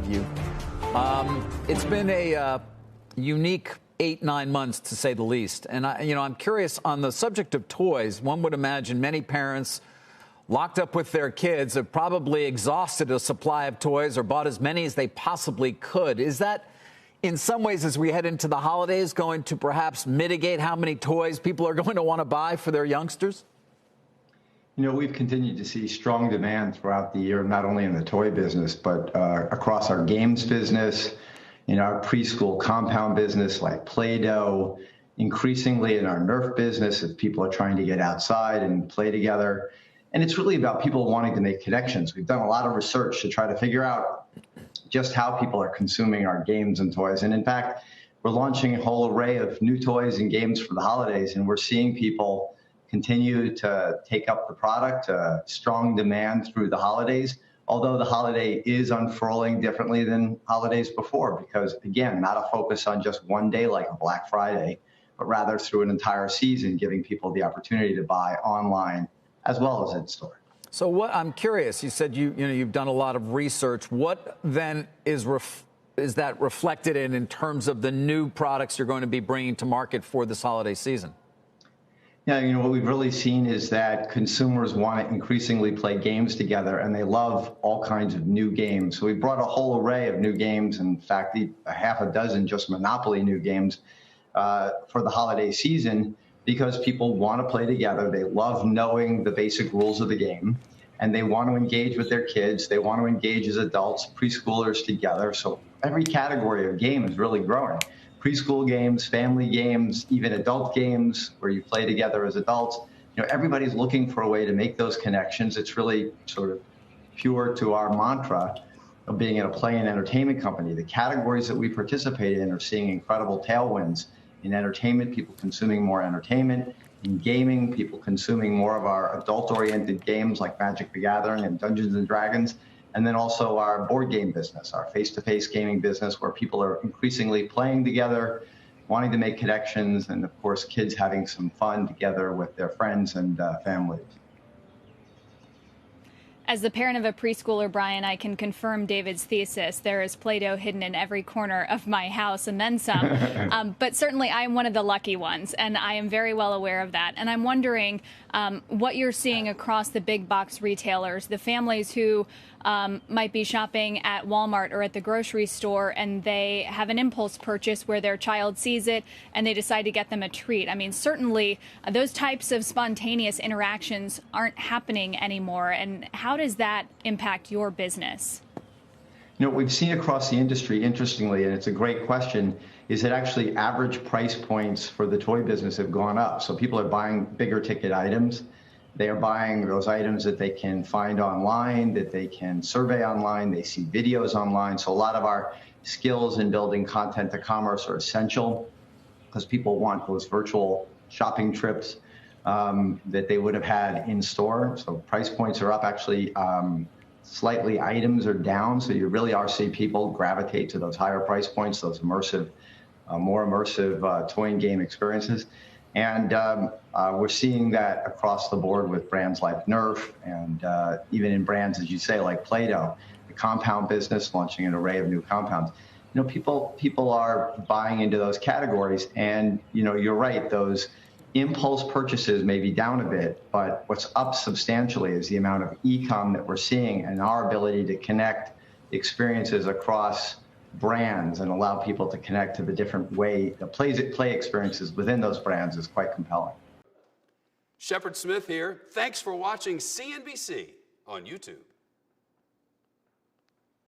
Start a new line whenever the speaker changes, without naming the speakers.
have you. It's been a unique 8-9 months, to say the least. And I'm curious on the subject of toys. One would imagine many parents locked up with their kids have probably exhausted a supply of toys or bought as many as they possibly could. Is that, in some ways, as we head into the holidays, going to perhaps mitigate how many toys people are going to want to buy for their youngsters?
We've continued to see strong demand throughout the year, not only in the toy business, but across our games business, in our preschool compound business like Play-Doh, increasingly in our Nerf business as people are trying to get outside and play together. And it's really about people wanting to make connections. We've done a lot of research to try to figure out just how people are consuming our games and toys. And in fact, we're launching a whole array of new toys and games for the holidays, and we're seeing people continue to take up the product, strong demand through the holidays, although the holiday is unfurling differently than holidays before because, again, not a focus on just one day like a Black Friday, but rather through an entire season, giving people the opportunity to buy online as well as in store.
So I'm curious, you said you've done a lot of research. What then is that reflected in terms of the new products you're going to be bringing to market for this holiday season?
Yeah, what we've really seen is that consumers want to increasingly play games together, and they love all kinds of new games. So we brought a whole array of new games, in fact, a half a dozen just Monopoly new games for the holiday season because people want to play together. They love knowing the basic rules of the game, and they want to engage with their kids. They want to engage as adults, preschoolers together. So every category of game is really growing. Preschool games, family games, even adult games where you play together as adults. Everybody's looking for a way to make those connections. It's really sort of pure to our mantra of being in a play and entertainment company. The categories that we participate in are seeing incredible tailwinds. In entertainment, people consuming more entertainment. In gaming, people consuming more of our adult-oriented games like Magic the Gathering and Dungeons and Dragons. And then also our board game business, our face-to-face gaming business, where people are increasingly playing together, wanting to make connections, and of course, kids having some fun together with their friends and families.
As the parent of a preschooler, Brian, I can confirm David's thesis. There is Play-Doh hidden in every corner of my house and then some. But certainly I am one of the lucky ones, and I am very well aware of that. And I'm wondering what you're seeing across the big box retailers, the families who might be shopping at Walmart or at the grocery store, and they have an impulse purchase where their child sees it and they decide to get them a treat. I mean, certainly those types of spontaneous interactions aren't happening anymore. And how does that impact your business?
What we've seen across the industry, interestingly, and it's a great question, is that actually average price points for the toy business have gone up. So people are buying bigger ticket items. They are buying those items that they can find online, that they can survey online. They see videos online. So a lot of our skills in building content to commerce are essential because people want those virtual shopping trips that they would have had in store. So price points are up. Actually, slightly items are down. So you really are seeing people gravitate to those higher price points, those immersive, more immersive toy and game experiences. And we're seeing that across the board with brands like Nerf and even in brands, as you say, like Play-Doh, the compound business launching an array of new compounds. People are buying into those categories. And, you're right, those impulse purchases may be down a bit, but what's up substantially is the amount of e-com that we're seeing and our ability to connect experiences across brands and allow people to connect to the different way the play experiences within those brands is quite compelling.
Shepard Smith here. Thanks for watching CNBC on YouTube.